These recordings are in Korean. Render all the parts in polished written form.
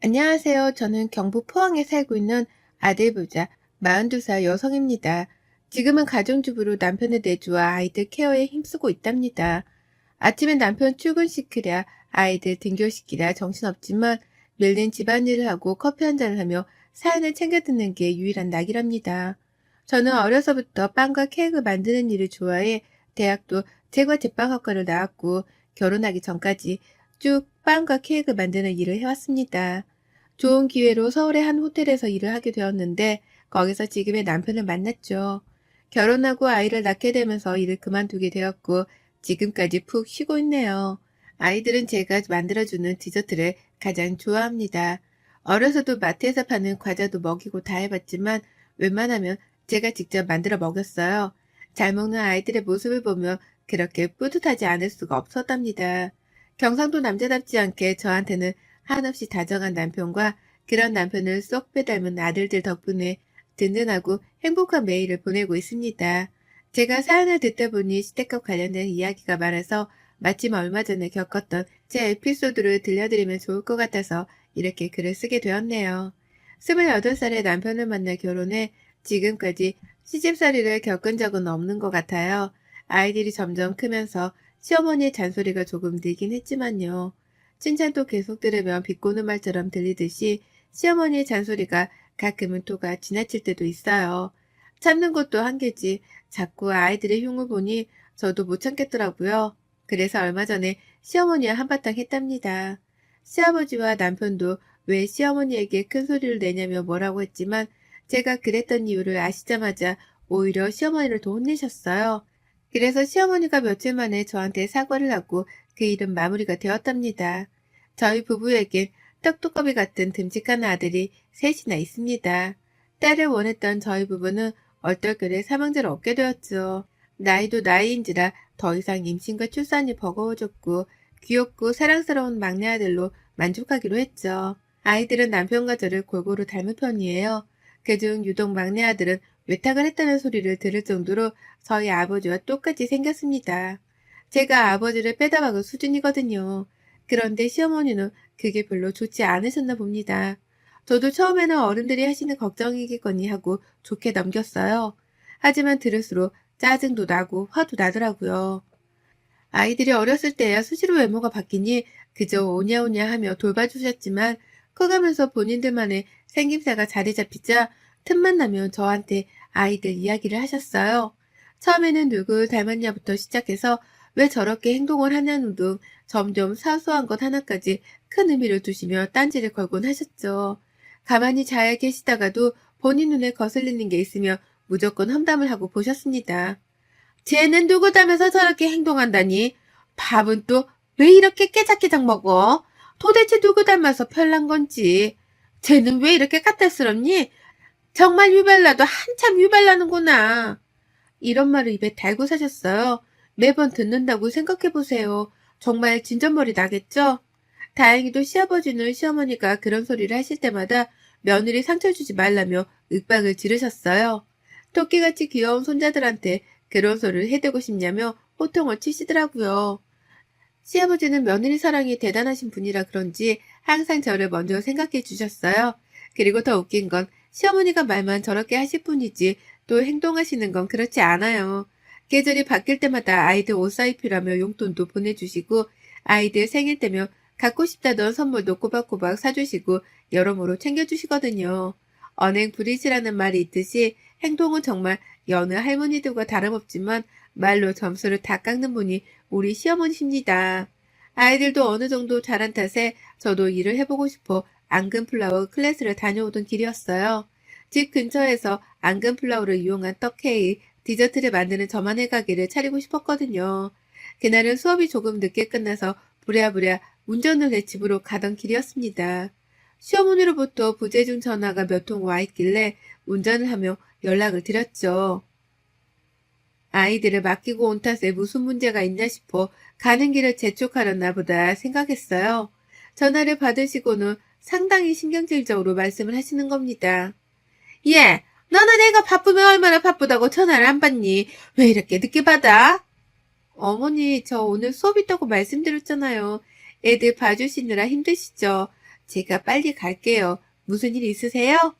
안녕하세요. 저는 경북 포항에 살고 있는 아들 부자 42살 여성입니다. 지금은 가정주부로 남편의 내조와 아이들 케어에 힘쓰고 있답니다. 아침에 남편 출근시키랴 아이들 등교시키랴 정신없지만 밀린 집안일을 하고 커피 한 잔을 하며 사연을 챙겨 듣는 게 유일한 낙이랍니다. 저는 어려서부터 빵과 케이크 만드는 일을 좋아해 대학도 제과 제빵학과를 나왔고 결혼하기 전까지 쭉 빵과 케이크 만드는 일을 해왔습니다. 좋은 기회로 서울의 한 호텔에서 일을 하게 되었는데 거기서 지금의 남편을 만났죠. 결혼하고 아이를 낳게 되면서 일을 그만두게 되었고 지금까지 푹 쉬고 있네요. 아이들은 제가 만들어주는 디저트를 가장 좋아합니다. 어려서도 마트에서 파는 과자도 먹이고 다 해봤지만 웬만하면 제가 직접 만들어 먹였어요. 잘 먹는 아이들의 모습을 보며 그렇게 뿌듯하지 않을 수가 없었답니다. 경상도 남자답지 않게 저한테는 한없이 다정한 남편과 그런 남편을 쏙 빼닮은 아들들 덕분에 든든하고 행복한 매일을 보내고 있습니다. 제가 사연을 듣다 보니 시댁과 관련된 이야기가 많아서 마침 얼마 전에 겪었던 제 에피소드를 들려드리면 좋을 것 같아서 이렇게 글을 쓰게 되었네요. 28살에 남편을 만나 결혼해 지금까지 시집살이를 겪은 적은 없는 것 같아요. 아이들이 점점 크면서 시어머니의 잔소리가 조금 늘긴 했지만요. 칭찬도 계속 들으면 비꼬는 말처럼 들리듯이 시어머니의 잔소리가 가끔은 토가 지나칠 때도 있어요. 참는 것도 한계지 자꾸 아이들의 흉을 보니 저도 못 참겠더라고요. 그래서 얼마 전에 시어머니와 한바탕 했답니다. 시아버지와 남편도 왜 시어머니에게 큰 소리를 내냐며 뭐라고 했지만 제가 그랬던 이유를 아시자마자 오히려 시어머니를 더 혼내셨어요. 그래서 시어머니가 며칠 만에 저한테 사과를 하고 그 일은 마무리가 되었답니다. 저희 부부에겐 떡두꺼비 같은 듬직한 아들이 셋이나 있습니다. 딸을 원했던 저희 부부는 얼떨결에 사망자를 얻게 되었죠. 나이도 나이인지라 더 이상 임신과 출산이 버거워졌고 귀엽고 사랑스러운 막내 아들로 만족하기로 했죠. 아이들은 남편과 저를 골고루 닮은 편이에요. 그중 유독 막내 아들은 외탁을 했다는 소리를 들을 정도로 저희 아버지와 똑같이 생겼습니다. 제가 아버지를 빼다 박을 수준이거든요. 그런데 시어머니는 그게 별로 좋지 않으셨나 봅니다. 저도 처음에는 어른들이 하시는 걱정이겠거니 하고 좋게 넘겼어요. 하지만 들을수록 짜증도 나고 화도 나더라고요. 아이들이 어렸을 때야 수시로 외모가 바뀌니 그저 오냐오냐 하며 돌봐주셨지만 커가면서 본인들만의 생김새가 자리 잡히자 틈만 나면 저한테 아이들 이야기를 하셨어요. 처음에는 누굴 닮았냐부터 시작해서 왜 저렇게 행동을 하냐는 등 점점 사소한 것 하나까지 큰 의미를 두시며 딴지를 걸곤 하셨죠. 가만히 잘 계시다가도 본인 눈에 거슬리는 게 있으면 무조건 험담을 하고 보셨습니다. 쟤는 누구 닮아서 저렇게 행동한다니? 밥은 또 왜 이렇게 깨작깨작 먹어? 도대체 누구 닮아서 편난 건지. 쟤는 왜 이렇게 까탈스럽니? 정말 유발라도 한참 유발나는구나. 이런 말을 입에 달고 사셨어요. 매번 듣는다고 생각해보세요. 정말 진전머리 나겠죠? 다행히도 시아버지는 시어머니가 그런 소리를 하실 때마다 며느리 상처 주지 말라며 윽박을 지르셨어요. 토끼같이 귀여운 손자들한테 그런 소리를 해대고 싶냐며 호통을 치시더라고요. 시아버지는 며느리 사랑이 대단하신 분이라 그런지 항상 저를 먼저 생각해 주셨어요. 그리고 더 웃긴 건 시어머니가 말만 저렇게 하실 뿐이지 또 행동하시는 건 그렇지 않아요. 계절이 바뀔 때마다 아이들 옷 사입히라며 용돈도 보내주시고 아이들 생일 때면 갖고 싶다던 선물도 꼬박꼬박 사주시고 여러모로 챙겨주시거든요. 언행불이시라는 말이 있듯이 행동은 정말 여느 할머니들과 다름없지만 말로 점수를 다 깎는 분이 우리 시어머니십니다. 아이들도 어느 정도 자란 탓에 저도 일을 해보고 싶어 앙금플라워 클래스를 다녀오던 길이었어요. 집 근처에서 앙금플라워를 이용한 떡케이크, 디저트를 만드는 저만의 가게를 차리고 싶었거든요. 그날은 수업이 조금 늦게 끝나서 부랴부랴 운전을 해 집으로 가던 길이었습니다. 시어머니로부터 부재중 전화가 몇 통 와 있길래 운전을 하며 연락을 드렸죠. 아이들을 맡기고 온 탓에 무슨 문제가 있나 싶어 가는 길을 재촉하렸나 보다 생각했어요. 전화를 받으시고는 상당히 신경질적으로 말씀을 하시는 겁니다. 예, 너는 애가 바쁘면 얼마나 바쁘다고 전화를 안 받니? 왜 이렇게 늦게 받아? 어머니, 저 오늘 수업 있다고 말씀드렸잖아요. 애들 봐주시느라 힘드시죠? 제가 빨리 갈게요. 무슨 일 있으세요?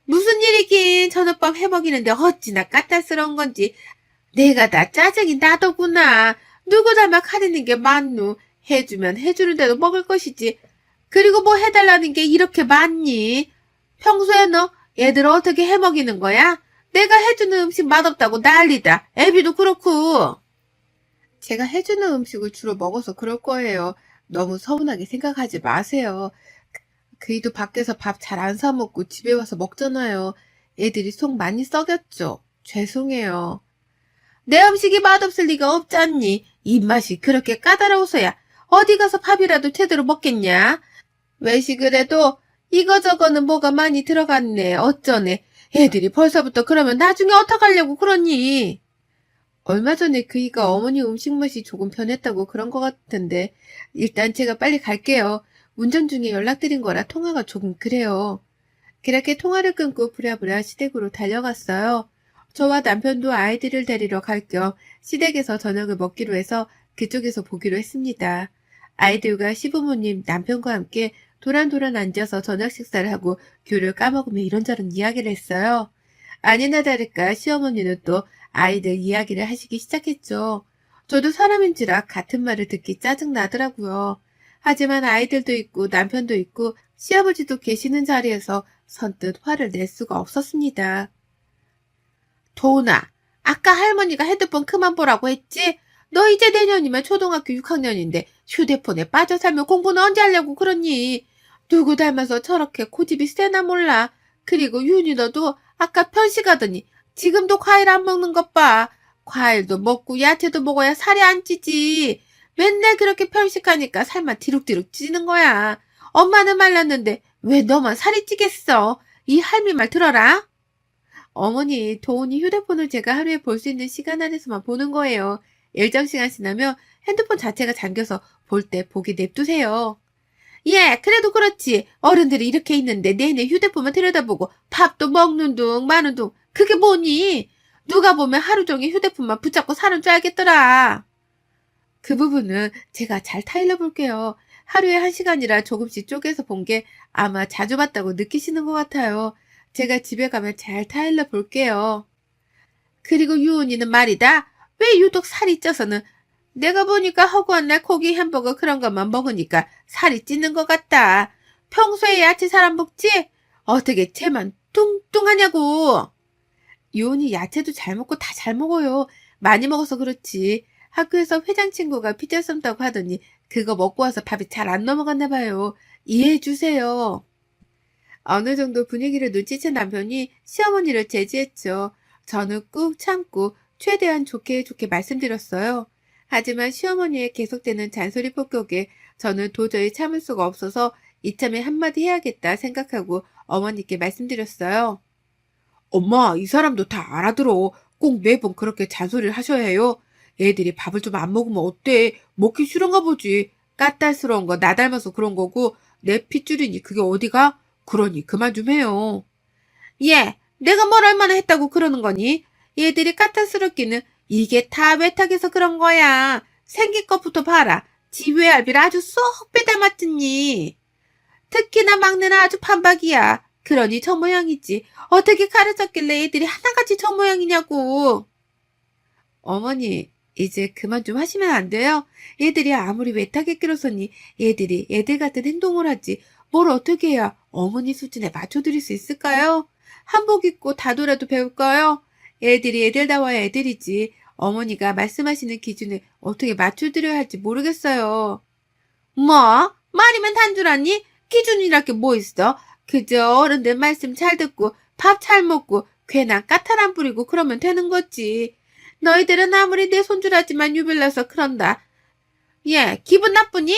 무슨 일이긴 저녁밥 해먹이는데 어찌나 까탈스러운 건지 내가 다 짜증이 나더구나. 누구 닮아 가리는 게 많노. 해주면 해주는 대로 먹을 것이지. 그리고 뭐 해달라는 게 이렇게 많니? 평소에 너 얘들 어떻게 해먹이는 거야? 내가 해주는 음식 맛없다고 난리다. 애비도 그렇고. 제가 해주는 음식을 주로 먹어서 그럴 거예요. 너무 서운하게 생각하지 마세요. 그이도 밖에서 밥 잘 안 사 먹고 집에 와서 먹잖아요. 애들이 속 많이 썩였죠. 죄송해요. 내 음식이 맛없을 리가 없잖니. 입맛이 그렇게 까다로워서야 어디 가서 밥이라도 제대로 먹겠냐? 외식을 해도 이거저거는 뭐가 많이 들어갔네. 어쩌네. 애들이 벌써부터 그러면 나중에 어떡하려고 그러니? 얼마 전에 그이가 어머니 음식 맛이 조금 변했다고 그런 것 같은데 일단 제가 빨리 갈게요. 운전 중에 연락드린 거라 통화가 조금 그래요. 그렇게 통화를 끊고 부랴부랴 시댁으로 달려갔어요. 저와 남편도 아이들을 데리러 갈 겸 시댁에서 저녁을 먹기로 해서 그쪽에서 보기로 했습니다. 아이들과 시부모님, 남편과 함께 도란도란 앉아서 저녁 식사를 하고 귤을 까먹으며 이런저런 이야기를 했어요. 아니나 다를까 시어머니는 또 아이들 이야기를 하시기 시작했죠. 저도 사람인지라 같은 말을 듣기 짜증나더라고요. 하지만 아이들도 있고 남편도 있고 시아버지도 계시는 자리에서 선뜻 화를 낼 수가 없었습니다. 도훈아, 아까 할머니가 핸드폰 그만 보라고 했지? 너 이제 내년이면 초등학교 6학년인데 휴대폰에 빠져 살면 공부는 언제 하려고 그러니? 누구 닮아서 저렇게 고집이 세나 몰라. 그리고 윤희 너도 아까 편식하더니 지금도 과일 안 먹는 것 봐. 과일도 먹고 야채도 먹어야 살이 안 찌지. 맨날 그렇게 편식하니까 살만 디룩디룩 찌는 거야. 엄마는 말랐는데 왜 너만 살이 찌겠어? 이 할미 말 들어라. 어머니, 도훈이 휴대폰을 제가 하루에 볼 수 있는 시간 안에서만 보는 거예요. 일정 시간 지나면 핸드폰 자체가 잠겨서 볼 때 보기 냅두세요. 예, 그래도 그렇지. 어른들이 이렇게 있는데 내내 휴대폰만 들여다보고 밥도 먹는 둥 마는 둥 그게 뭐니? 누가 보면 하루 종일 휴대폰만 붙잡고 사는 줄 알겠더라. 그 부분은 제가 잘 타일러 볼게요. 하루에 1시간이라 조금씩 쪼개서 본 게 아마 자주 봤다고 느끼시는 것 같아요. 제가 집에 가면 잘 타일러 볼게요. 그리고 유은이는 말이다. 왜 유독 살이 쪄서는 내가 보니까 허구한 날 고기 햄버거 그런 것만 먹으니까 살이 찌는 것 같다. 평소에 야채 잘 안 먹지? 어떻게 쟤만 뚱뚱하냐고. 유은이 야채도 잘 먹고 다 잘 먹어요. 많이 먹어서 그렇지. 학교에서 회장 친구가 피자 썰다고 하더니 그거 먹고 와서 밥이 잘 안 넘어갔나 봐요. 이해해 주세요. 어느 정도 분위기를 눈치챈 남편이 시어머니를 제지했죠. 저는 꾹 참고 최대한 좋게 말씀드렸어요. 하지만 시어머니의 계속되는 잔소리 폭격에 저는 도저히 참을 수가 없어서 이참에 한마디 해야겠다 생각하고 어머니께 말씀드렸어요. 엄마, 이 사람도 다 알아들어. 꼭 매번 그렇게 잔소리를 하셔야 해요. 애들이 밥을 좀 안 먹으면 어때? 먹기 싫은가 보지. 까탈스러운 거 나 닮아서 그런 거고 내 핏줄이니 그게 어디가? 그러니 그만 좀 해요. 예, 내가 뭘 얼마나 했다고 그러는 거니? 얘들이 까탈스럽기는 이게 다 외탁에서 그런 거야. 생긴 것부터 봐라. 지 외할비를 아주 쏙 빼닮았더니. 특히나 막내는 아주 판박이야. 그러니 저 모양이지. 어떻게 가르쳤길래 애들이 하나같이 저 모양이냐고. 어머니, 이제 그만 좀 하시면 안 돼요? 애들이 아무리 외탁에 끼로서니 애들이 애들 같은 행동을 하지. 뭘 어떻게 해야 어머니 수준에 맞춰드릴 수 있을까요? 한복 입고 다도라도 배울까요? 애들이 애들다워야 애들이지. 어머니가 말씀하시는 기준에 어떻게 맞춰드려야 할지 모르겠어요. 뭐? 말이면 단 줄 아니? 기준이랄 게 뭐 있어? 그저 어른들 말씀 잘 듣고 밥 잘 먹고 괜한 까탈 안 부리고 그러면 되는 거지. 너희들은 아무리 내 손주라지만 유별나서 그런다. 예, 기분 나쁘니?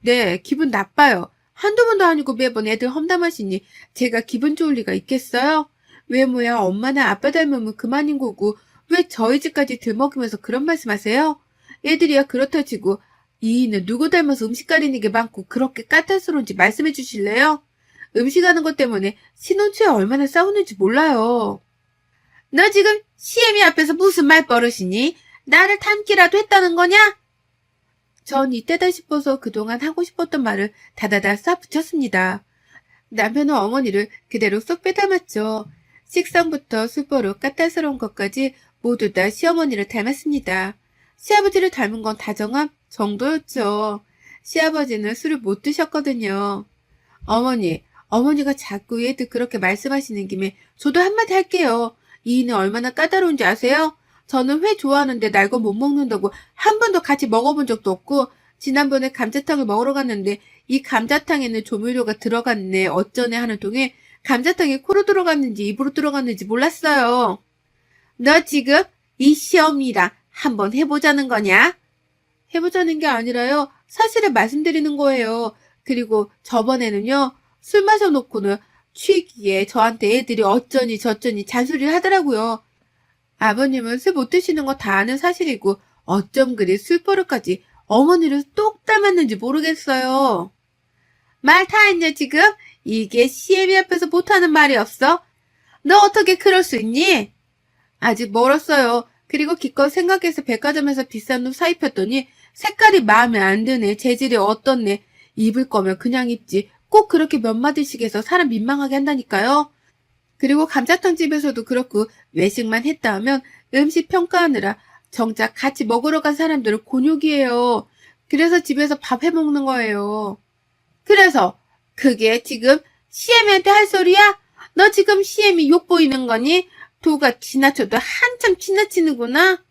네, 기분 나빠요. 한두 번도 아니고 매번 애들 험담하시니 제가 기분 좋을 리가 있겠어요? 외모야 엄마나 아빠 닮으면 그만인 거고 왜 저희 집까지 들먹이면서 그런 말씀하세요? 애들이야 그렇다 치고 이이는 누구 닮아서 음식 가리는 게 많고 그렇게 까탈스러운지 말씀해 주실래요? 음식하는 것 때문에 신혼초에 얼마나 싸우는지 몰라요. 너 지금 시애미 앞에서 무슨 말버릇이니? 나를 닮기라도 했다는 거냐? 전 이때다 싶어서 그동안 하고 싶었던 말을 다다다 싹 붙였습니다. 남편은 어머니를 그대로 쏙 빼닮았죠. 식성부터 술버릇 까탈스러운 것까지 모두 다 시어머니를 닮았습니다. 시아버지를 닮은 건 다정함 정도였죠. 시아버지는 술을 못 드셨거든요. 어머니가 자꾸 얘들 그렇게 말씀하시는 김에 저도 한마디 할게요. 이인은 얼마나 까다로운지 아세요? 저는 회 좋아하는데 날 건 못 먹는다고 한 번도 같이 먹어본 적도 없고 지난번에 감자탕을 먹으러 갔는데 이 감자탕에는 조미료가 들어갔네 어쩌네 하는 동에 감자탕이 코로 들어갔는지 입으로 들어갔는지 몰랐어요. 너 지금 이 시험이랑 한번 해보자는 거냐? 해보자는 게 아니라요. 사실을 말씀드리는 거예요. 그리고 저번에는요. 술 마셔놓고는 취기에 저한테 애들이 어쩌니 저쩌니 잔소리를 하더라고요. 아버님은 술 못 드시는 거 다 아는 사실이고 어쩜 그리 술버릇까지 어머니를 똑 닮았는지 모르겠어요. 말 다 했냐 지금? 이게 시애미 앞에서 못하는 말이 없어? 너 어떻게 그럴 수 있니? 아직 멀었어요. 그리고 기껏 생각해서 백화점에서 비싼 옷 사입혔더니 색깔이 마음에 안 드네. 재질이 어떻네. 입을 거면 그냥 입지. 꼭 그렇게 몇 마디씩 해서 사람 민망하게 한다니까요. 그리고 감자탕 집에서도 그렇고 외식만 했다 하면 음식 평가하느라 정작 같이 먹으러 간 사람들은 곤욕이에요. 그래서 집에서 밥 해먹는 거예요. 그래서 그게 지금 시애미한테 할 소리야? 너 지금 시애미 욕 보이는 거니? 도가 지나쳐도 한참 지나치는구나.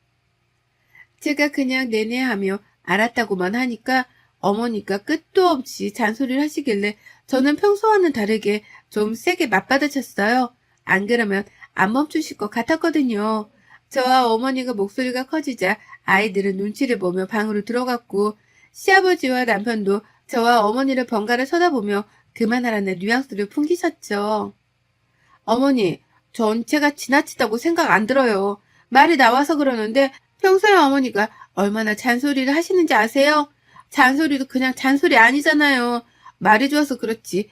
제가 그냥 내내하며 알았다고만 하니까 어머니가 끝도 없이 잔소리를 하시길래 저는 평소와는 다르게 좀 세게 맞받아쳤어요. 안 그러면 안 멈추실 것 같았거든요. 저와 어머니가 목소리가 커지자 아이들은 눈치를 보며 방으로 들어갔고 시아버지와 남편도 저와 어머니를 번갈아 쳐다보며 그만하라는 뉘앙스를 풍기셨죠. 어머니, 전 제가 지나치다고 생각 안 들어요. 말이 나와서 그러는데 평소에 어머니가 얼마나 잔소리를 하시는지 아세요? 잔소리도 그냥 잔소리 아니잖아요. 말이 좋아서 그렇지.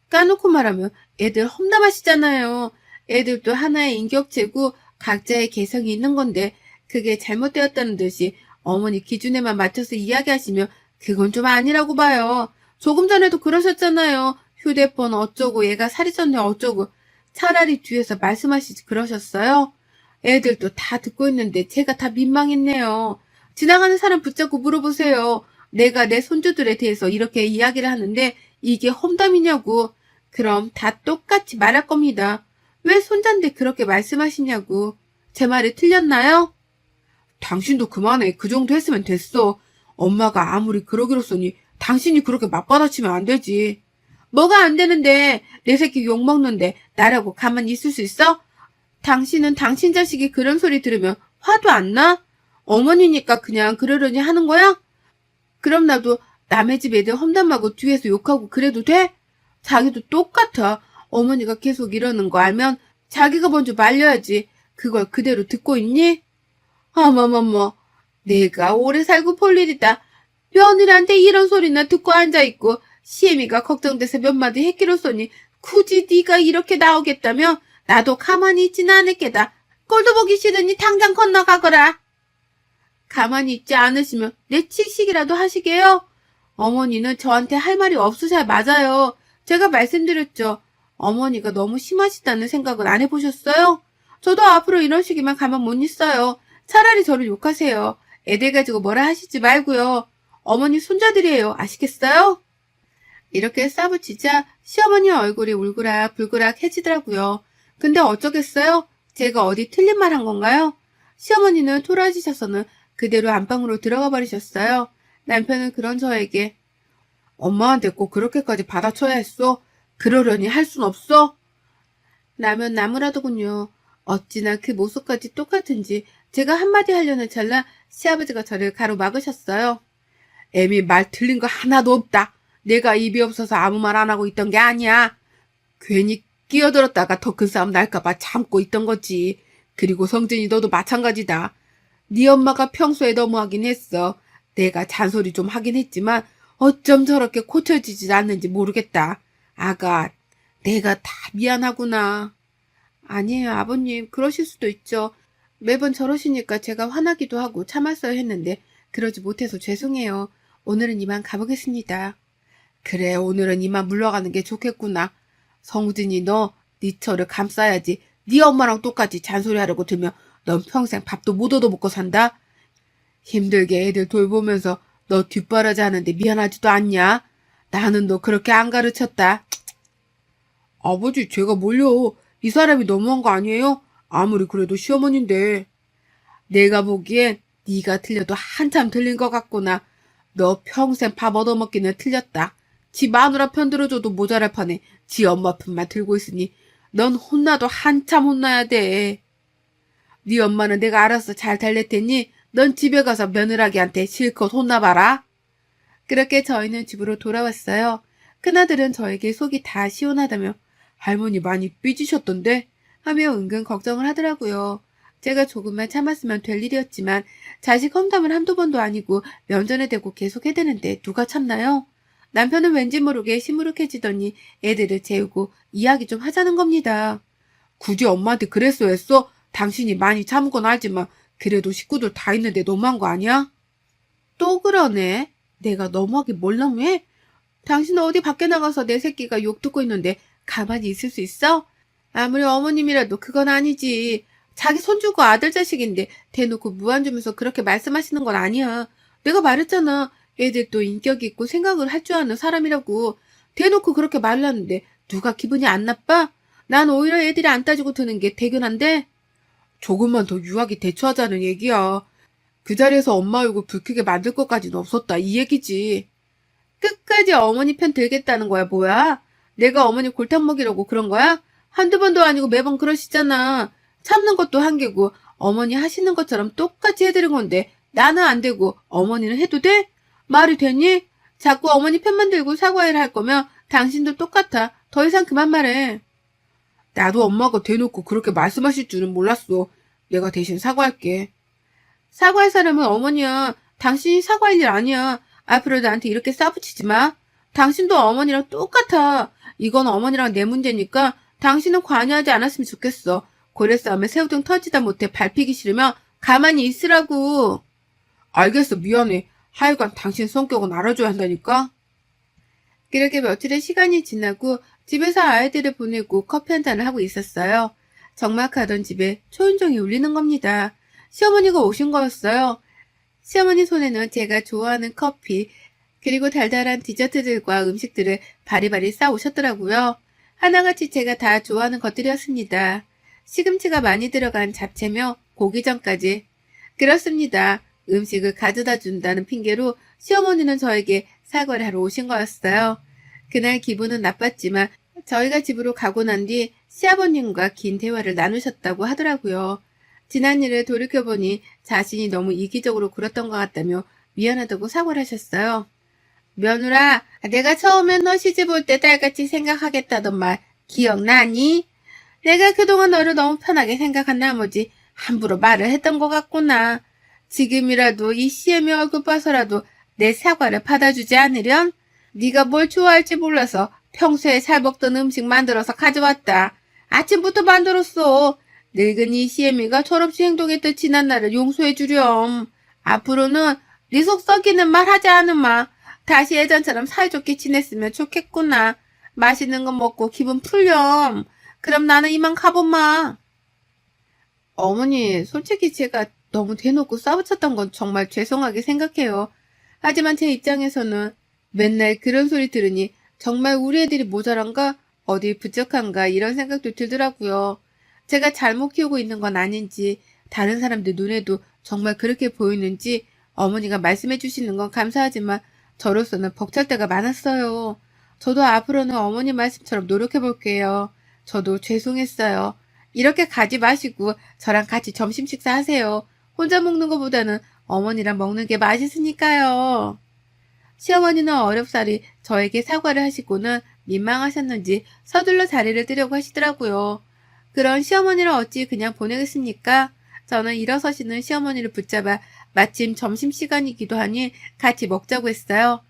까놓고 말하면 애들 험담하시잖아요. 애들도 하나의 인격체고 각자의 개성이 있는 건데 그게 잘못되었다는 듯이 어머니 기준에만 맞춰서 이야기하시면 그건 좀 아니라고 봐요. 조금 전에도 그러셨잖아요. 휴대폰 어쩌고 얘가 살이 쪘네 어쩌고. 차라리 뒤에서 말씀하시지 그러셨어요? 애들도 다 듣고 있는데 제가 다 민망했네요. 지나가는 사람 붙잡고 물어보세요. 내가 내 손주들에 대해서 이렇게 이야기를 하는데 이게 험담이냐고. 그럼 다 똑같이 말할 겁니다. 왜 손자인데 그렇게 말씀하시냐고. 제 말이 틀렸나요? 당신도 그만해. 그 정도 했으면 됐어. 엄마가 아무리 그러기로써니 당신이 그렇게 맞받아치면 안 되지. 뭐가 안 되는데 내 새끼 욕먹는데 나라고 가만히 있을 수 있어? 당신은 당신 자식이 그런 소리 들으면 화도 안 나? 어머니니까 그냥 그러려니 하는 거야? 그럼 나도 남의 집 애들 험담하고 뒤에서 욕하고 그래도 돼? 자기도 똑같아. 어머니가 계속 이러는 거 알면 자기가 먼저 말려야지. 그걸 그대로 듣고 있니? 어머머머, 내가 오래 살고 볼 일이다. 며느리한테 이런 소리나 듣고 앉아있고 시애미가 걱정돼서 몇 마디 했기로써니 굳이 네가 이렇게 나오겠다며 나도 가만히 있지는 않을 게다. 꼴도 보기 싫으니 당장 건너가거라. 가만히 있지 않으시면 내 칙식이라도 하시게요. 어머니는 저한테 할 말이 없으셔야 맞아요. 제가 말씀드렸죠. 어머니가 너무 심하시다는 생각은 안 해보셨어요? 저도 앞으로 이런 식이만 가만 못 있어요. 차라리 저를 욕하세요. 애들 가지고 뭐라 하시지 말고요. 어머니 손자들이에요. 아시겠어요? 이렇게 싸붙이자 시어머니 얼굴이 울그락 불그락 해지더라고요. 근데 어쩌겠어요? 제가 어디 틀린 말 한 건가요? 시어머니는 토라지셔서는 그대로 안방으로 들어가 버리셨어요. 남편은 그런 저에게 엄마한테 꼭 그렇게까지 받아쳐야 했어? 그러려니 할 순 없어? 라면 나무라더군요. 어찌나 그 모습까지 똑같은지 제가 한마디 하려는 찰나 시아버지가 저를 가로막으셨어요. 애미 말 틀린 거 하나도 없다. 내가 입이 없어서 아무 말 안 하고 있던 게 아니야. 괜히 끼어들었다가 더 큰 싸움 날까봐 참고 있던 거지. 그리고 성진이 너도 마찬가지다. 네 엄마가 평소에 너무하긴 했어. 내가 잔소리 좀 하긴 했지만 어쩜 저렇게 고쳐지지 않는지 모르겠다. 아가, 내가 다 미안하구나. 아니에요, 아버님. 그러실 수도 있죠. 매번 저러시니까 제가 화나기도 하고 참았어야 했는데 그러지 못해서 죄송해요. 오늘은 이만 가보겠습니다. 그래, 오늘은 이만 물러가는 게 좋겠구나. 성우진이 너 네 처를 감싸야지. 네 엄마랑 똑같이 잔소리하려고 들면 넌 평생 밥도 못 얻어먹고 산다. 힘들게 애들 돌보면서 너 뒷바라지 하는데 미안하지도 않냐? 나는 너 그렇게 안 가르쳤다. 아버지, 제가 뭘요? 이 사람이 너무한 거 아니에요? 아무리 그래도 시어머니인데. 내가 보기엔 네가 틀려도 한참 틀린 것 같구나. 너 평생 밥 얻어먹기는 틀렸다. 지 마누라 편 들어줘도 모자랄 판에 지 엄마 편만 들고 있으니 넌 혼나도 한참 혼나야 돼. 네 엄마는 내가 알아서 잘 달랠 테니 넌 집에 가서 며느라기한테 실컷 혼나봐라. 그렇게 저희는 집으로 돌아왔어요. 큰아들은 저에게 속이 다 시원하다며 할머니 많이 삐지셨던데? 하며 은근 걱정을 하더라고요. 제가 조금만 참았으면 될 일이었지만 자식 험담은 한두 번도 아니고 면전에 대고 계속 해대는데 누가 참나요? 남편은 왠지 모르게 시무룩해지더니 애들을 재우고 이야기 좀 하자는 겁니다. 굳이 엄마한테 그랬어 했어? 당신이 많이 참은 건 알지만 그래도 식구들 다 있는데 너무한 거 아니야? 또 그러네. 내가 너무하게 뭘 너무해? 당신은 어디 밖에 나가서 내 새끼가 욕 듣고 있는데 가만히 있을 수 있어? 아무리 어머님이라도 그건 아니지. 자기 손주고 아들 자식인데 대놓고 무안 주면서 그렇게 말씀하시는 건 아니야. 내가 말했잖아. 애들도 인격 있고 생각을 할 줄 아는 사람이라고. 대놓고 그렇게 말랐는데 누가 기분이 안 나빠? 난 오히려 애들이 안 따지고 드는 게 대견한데? 조금만 더 유하게 대처하자는 얘기야. 그 자리에서 엄마 욕을 불쾌게 만들 것까지는 없었다. 이 얘기지. 끝까지 어머니 편 들겠다는 거야, 뭐야? 내가 어머니 골탕 먹이려고 그런 거야? 한두 번도 아니고 매번 그러시잖아. 참는 것도 한계고 어머니 하시는 것처럼 똑같이 해드린 건데 나는 안 되고 어머니는 해도 돼? 말이 되니? 자꾸 어머니 편만 들고 사과를 할 거면 당신도 똑같아. 더 이상 그만 말해. 나도 엄마가 대놓고 그렇게 말씀하실 줄은 몰랐어. 내가 대신 사과할게. 사과할 사람은 어머니야. 당신이 사과할 일 아니야. 앞으로 나한테 이렇게 싸붙이지 마. 당신도 어머니랑 똑같아. 이건 어머니랑 내 문제니까 당신은 관여하지 않았으면 좋겠어. 고래 싸움에 새우등 터지다 못해 밟히기 싫으면 가만히 있으라고. 알겠어, 미안해. 하여간 당신 성격은 알아줘야 한다니까. 그렇게 며칠의 시간이 지나고 집에서 아이들을 보내고 커피 한잔을 하고 있었어요. 적막하던 집에 초인종이 울리는 겁니다. 시어머니가 오신 거였어요. 시어머니 손에는 제가 좋아하는 커피, 그리고 달달한 디저트들과 음식들을 바리바리 싸오셨더라고요. 하나같이 제가 다 좋아하는 것들이었습니다. 시금치가 많이 들어간 잡채며 고기전까지. 그렇습니다. 음식을 가져다 준다는 핑계로 시어머니는 저에게 사과를 하러 오신 거였어요. 그날 기분은 나빴지만 저희가 집으로 가고 난 뒤 시아버님과 긴 대화를 나누셨다고 하더라고요. 지난 일을 돌이켜보니 자신이 너무 이기적으로 굴었던 것 같다며 미안하다고 사과를 하셨어요. 며느라, 내가 처음에 너 시집 올 때 딸같이 생각하겠다던 말 기억나니? 내가 그동안 너를 너무 편하게 생각한 나머지 함부로 말을 했던 것 같구나. 지금이라도 이 시애미 얼굴 봐서라도 내 사과를 받아주지 않으련? 네가 뭘 좋아할지 몰라서 평소에 잘 먹던 음식 만들어서 가져왔다. 아침부터 만들었어. 늙은 이 시애미가 철없이 행동했던 지난 날을 용서해 주렴. 앞으로는 네 속 썩이는 말 하지 않으마. 다시 예전처럼 사이좋게 지냈으면 좋겠구나. 맛있는 거 먹고 기분 풀렴. 그럼 나는 이만 가보마. 어머니, 솔직히 제가 너무 대놓고 싸우쳤던 건 정말 죄송하게 생각해요. 하지만 제 입장에서는 맨날 그런 소리 들으니 정말 우리 애들이 모자란가? 어디 부족한가? 이런 생각도 들더라고요. 제가 잘못 키우고 있는 건 아닌지, 다른 사람들 눈에도 정말 그렇게 보이는지 어머니가 말씀해 주시는 건 감사하지만 저로서는 벅찰 때가 많았어요. 저도 앞으로는 어머니 말씀처럼 노력해 볼게요. 저도 죄송했어요. 이렇게 가지 마시고 저랑 같이 점심 식사하세요. 혼자 먹는 것보다는 어머니랑 먹는 게 맛있으니까요. 시어머니는 어렵사리 저에게 사과를 하시고는 민망하셨는지 서둘러 자리를 뜨려고 하시더라고요. 그런 시어머니를 어찌 그냥 보내겠습니까? 저는 일어서시는 시어머니를 붙잡아 마침 점심시간이기도 하니 같이 먹자고 했어요.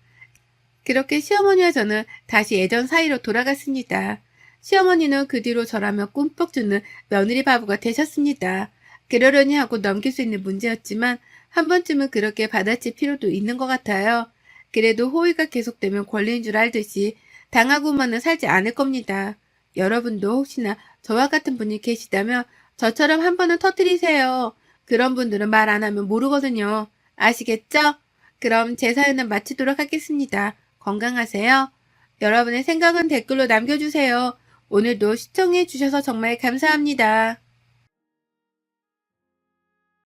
그렇게 시어머니와 저는 다시 예전 사이로 돌아갔습니다. 시어머니는 그 뒤로 저라며 꿈뻑 주는 며느리 바보가 되셨습니다. 그러려니 하고 넘길 수 있는 문제였지만 한 번쯤은 그렇게 받아칠 필요도 있는 것 같아요. 그래도 호의가 계속되면 권리인 줄 알듯이 당하고만은 살지 않을 겁니다. 여러분도 혹시나 저와 같은 분이 계시다면 저처럼 한 번은 터뜨리세요. 그런 분들은 말 안 하면 모르거든요. 아시겠죠? 그럼 제 사연은 마치도록 하겠습니다. 건강하세요. 여러분의 생각은 댓글로 남겨주세요. 오늘도 시청해주셔서 정말 감사합니다.